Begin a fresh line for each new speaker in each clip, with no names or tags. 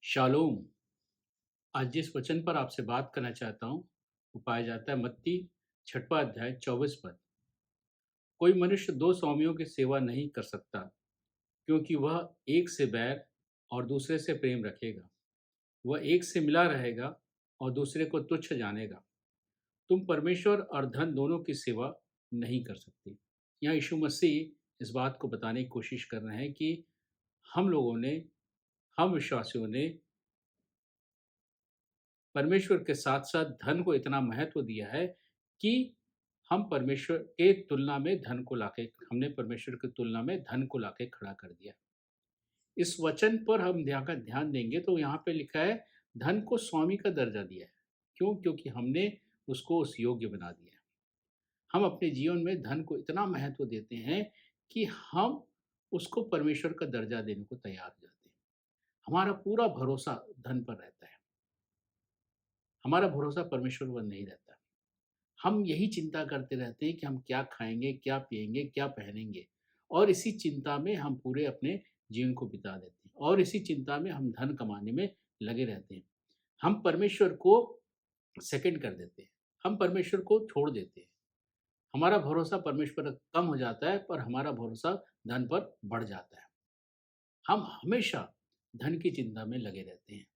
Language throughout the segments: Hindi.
शालोम। आज जिस वचन पर आपसे बात करना चाहता हूँ वो पाया जाता है मत्ती 6वां अध्याय 24 पद। कोई मनुष्य दो स्वामियों की सेवा नहीं कर सकता, क्योंकि वह एक से बैर और दूसरे से प्रेम रखेगा। वह एक से मिला रहेगा और दूसरे को तुच्छ जानेगा। तुम परमेश्वर और धन दोनों की सेवा नहीं कर सकते। यहाँ यीशु मसीह इस बात को बताने की कोशिश कर रहे हैं कि हम लोगों ने, हम विश्वासियों ने परमेश्वर के साथ-साथ धन को इतना महत्व दिया है कि हम परमेश्वर के तुलना में धन को लाके हमने परमेश्वर की तुलना में धन को लाके खड़ा कर दिया। इस वचन पर हम ध्यान देंगे तो यहाँ पे लिखा है, धन को स्वामी का दर्जा दिया है। क्यों? क्योंकि हमने उसको उस योग्य बना दिया है। हम अपने जीवन में धन को इतना महत्व देते हैं कि हम उसको परमेश्वर का दर्जा देने को तैयार हो जाते हैं। हमारा पूरा भरोसा धन पर रहता है। हमारा भरोसा परमेश्वर पर नहीं रहता। हम यही चिंता करते रहते हैं कि हम क्या खाएँगे, क्या पिएँगे, क्या पहनेंगे, और इसी चिंता में हम पूरे अपने जीवन को बिता देते हैं और इसी चिंता में हम धन कमाने में लगे रहते हैं। हम परमेश्वर को सेकंड कर देते हैं, हम परमेश्वर को छोड़ देते हैं। हमारा भरोसा परमेश्वर पर कम हो जाता है, पर हमारा भरोसा धन पर बढ़ जाता है। हम हमेशा धन की चिंता में लगे रहते हैं।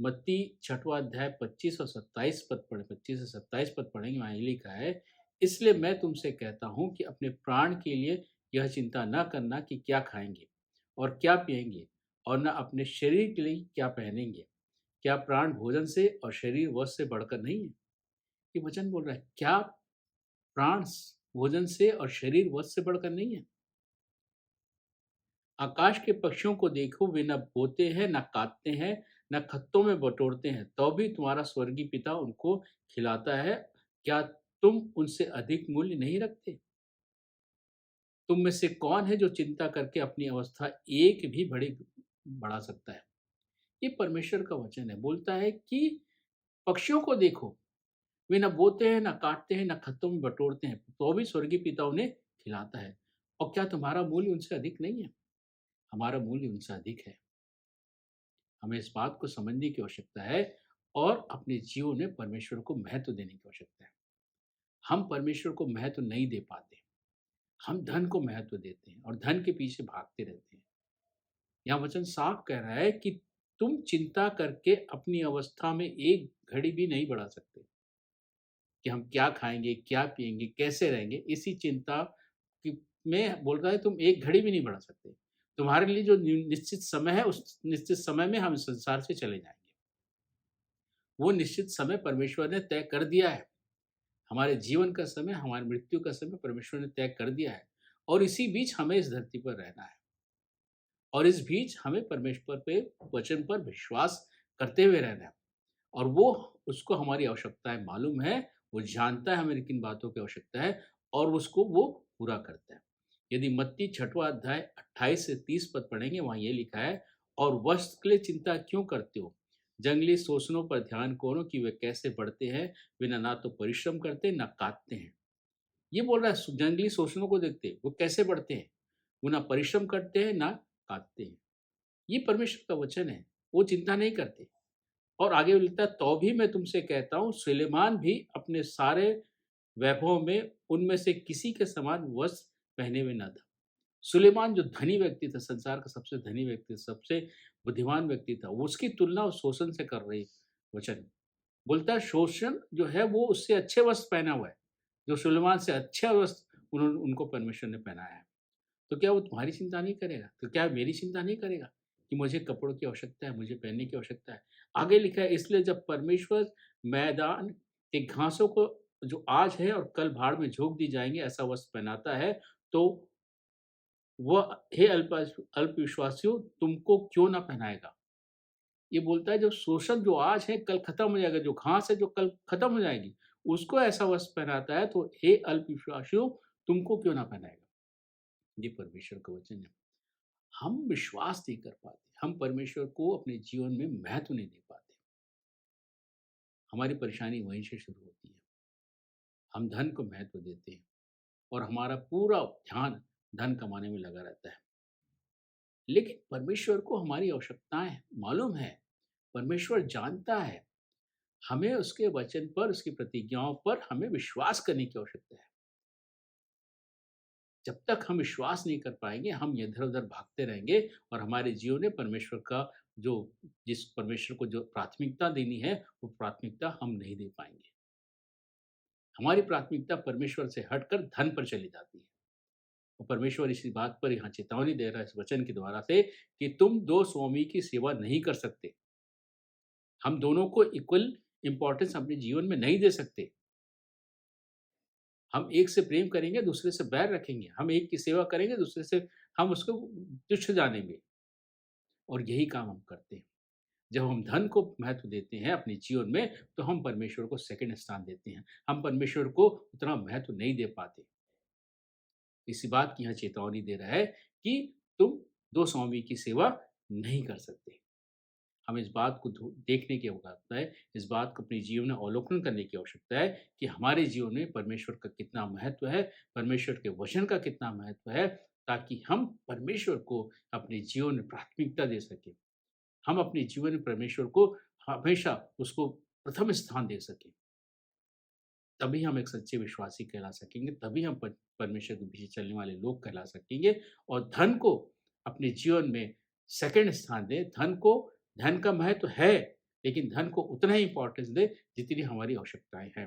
मत्ती 6वां अध्याय 25 और 27 पद पढ़े 25 से 27 पद पढ़ेंगे, वहाँ ये लिखा है, इसलिए मैं तुमसे कहता हूँ कि अपने प्राण के लिए यह चिंता न करना कि क्या खाएँगे और क्या पिएँगे, और न अपने शरीर के लिए क्या पहनेंगे। क्या प्राण भोजन से और शरीर वस्त्र से बढ़कर नहीं है? ये वचन बोल रहा है, क्या प्राण भोजन से और शरीर वस्त्र से बढ़कर नहीं है? आकाश के पक्षियों को देखो, वे न बोते हैं, न काटते हैं, न खत्तों में बटोरते हैं, तो भी तुम्हारा स्वर्गीय पिता उनको खिलाता है। क्या तुम उनसे अधिक मूल्य नहीं रखते? तुम में से कौन है जो चिंता करके अपनी अवस्था एक भी घड़ी बढ़ा सकता है? ये परमेश्वर का वचन है। बोलता है कि पक्षियों को देखो, वे न बोते हैं, न काटते हैं, न खत्तों में बटोरते हैं, तो भी स्वर्गीय पिता उन्हें खिलाता है। और क्या तुम्हारा मूल्य उनसे अधिक नहीं है? हमारा मूल्य उनसे अधिक है। हमें इस बात को समझने की आवश्यकता है और अपने जीवन में परमेश्वर को महत्व देने की आवश्यकता है। हम परमेश्वर को महत्व नहीं दे पाते। हम धन को महत्व देते हैं और धन के पीछे भागते रहते हैं। यहाँ वचन साफ कह रहा है कि तुम चिंता करके अपनी अवस्था में एक घड़ी भी नहीं बढ़ा सकते कि हम क्या खाएँगे, क्या पिएँगे, कैसे रहेंगे। इसी चिंता की में बोल रहा है, तुम एक घड़ी भी नहीं बढ़ा सकते। तुम्हारे लिए जो निश्चित समय है, उस निश्चित समय में हम इस संसार से चले जाएँगे। वो निश्चित समय परमेश्वर ने तय कर दिया है। हमारे जीवन का समय, हमारी मृत्यु का समय परमेश्वर ने तय कर दिया है, और इसी बीच हमें इस धरती पर रहना है, और इस बीच हमें परमेश्वर पे वचन पर विश्वास करते हुए रहना है। और वो उसको हमारी आवश्यकताएँ मालूम है, वो जानता है हमें किन बातों की आवश्यकता है, और उसको वो पूरा करता है। यदि मत्ती 6वां अध्याय 28 से 30 पद पढ़ेंगे, वहाँ ये लिखा है, और वस्त्र के लिए चिंता क्यों करते हो? जंगली सोसनों पर ध्यान करो कि वे कैसे बढ़ते हैं, वे ना तो परिश्रम करते, ना काटते हैं। ये बोल रहा है, जंगली सोसनों को देखते, वो कैसे बढ़ते हैं? वो ना परिश्रम करते हैं, ना काटते हैं। ये परमेश्वर का वचन है, वो चिंता नहीं करते। और आगे लिखता है, तो भी मैं तुमसे कहता हूँ, सुलेमान भी अपने सारे वैभव में उनमें से किसी के समान वस्त्र पहने हुए न था। सुलेमान जो धनी व्यक्ति था, संसार का सबसे धनी व्यक्ति, सबसे बुद्धिमान व्यक्ति था, वो उसकी तुलना उस शोषण से कर रही वचन। बोलता है, शोषण जो है वो उससे अच्छे वस्त्र पहना हुआ है, जो सुलेमान से अच्छा वस्त्र उनको परमेश्वर ने पहनाया है। तो क्या वो तुम्हारी चिंता नहीं करेगा? तो क्या मेरी चिंता नहीं करेगा कि मुझे कपड़ों की आवश्यकता है, मुझे पहनने की आवश्यकता है? आगे लिखा है, इसलिए जब परमेश्वर मैदान के घासों को जो आज है और कल भाड़ में झोंक दी जाएँगे, ऐसा वस्त्र पहनाता है, तो वह हे अल्पविश्वासियों, तुमको क्यों ना पहनाएगा? ये बोलता है, जो शोषण जो आज है कल खत्म हो जाएगा, जो घास है जो कल खत्म हो जाएगी, उसको ऐसा वस्त्र पहनाता है, तो हे अल्पविश्वासियों, तुमको क्यों ना पहनाएगा? ये परमेश्वर का वचन है। हम विश्वास नहीं कर पाते, हम परमेश्वर को अपने जीवन में महत्व नहीं दे पाते। हमारी परेशानी वहीं से शुरू होती है। हम धन को महत्व देते हैं और हमारा पूरा ध्यान धन कमाने में लगा रहता है। लेकिन परमेश्वर को हमारी आवश्यकताएँ मालूम है, परमेश्वर जानता है, हमें उसके वचन पर, उसकी प्रतिज्ञाओं पर हमें विश्वास करने की आवश्यकता है। जब तक हम विश्वास नहीं कर पाएँगे, हम इधर-उधर भागते रहेंगे और हमारे जीवन में परमेश्वर का जो जिस परमेश्वर को जो प्राथमिकता देनी है, वो प्राथमिकता हम नहीं दे पाएँगे। हमारी प्राथमिकता परमेश्वर से हटकर धन पर चली जाती है। और परमेश्वर इसी बात पर यहाँ चेतावनी दे रहा है इस वचन के द्वारा से कि तुम 2 स्वामी की सेवा नहीं कर सकते। हम दोनों को इक्वल इम्पोर्टेंस अपने जीवन में नहीं दे सकते। हम एक से प्रेम करेंगे, दूसरे से बैर रखेंगे। हम एक की सेवा करेंगे, दूसरे से हम उसको तुच्छ जानेंगे और यही काम हम करते हैं। जब हम धन को महत्व देते हैं अपने जीवन में, तो हम परमेश्वर को सेकंड स्थान देते हैं। हम परमेश्वर को उतना महत्व नहीं दे पाते। इसी बात की यहाँ चेतावनी दे रहा है कि तुम 2 स्वामी की सेवा नहीं कर सकते। हमें इस बात को देखने की आवश्यकता है, इस बात को अपने जीवन में अवलोकन करने की आवश्यकता है कि हमारे जीवन में परमेश्वर का कितना महत्व है, परमेश्वर के वचन का कितना महत्व है, ताकि हम परमेश्वर को अपने जीवन में प्राथमिकता दे सकें। हम अपने जीवन में परमेश्वर को हमेशा उसको प्रथम स्थान दे सकें। तभी हम एक सच्चे विश्वासी कहला सकेंगे, तभी हम परमेश्वर के पीछे चलने वाले लोग कहला सकेंगे और धन को अपने जीवन में सेकंड स्थान दें। धन का महत्व है, लेकिन धन को उतना ही इम्पोर्टेंस दें जितनी हमारी आवश्यकताएँ हैं।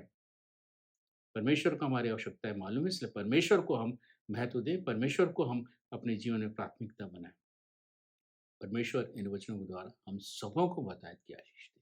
परमेश्वर को हमारी आवश्यकताएँ मालूम है, इसलिए परमेश्वर को हम महत्व दें, परमेश्वर को हम अपने जीवन में प्राथमिकता बनाएँ। परमेश्वर इन वचनों के द्वारा हम सबों को बताए कि आशीष दे।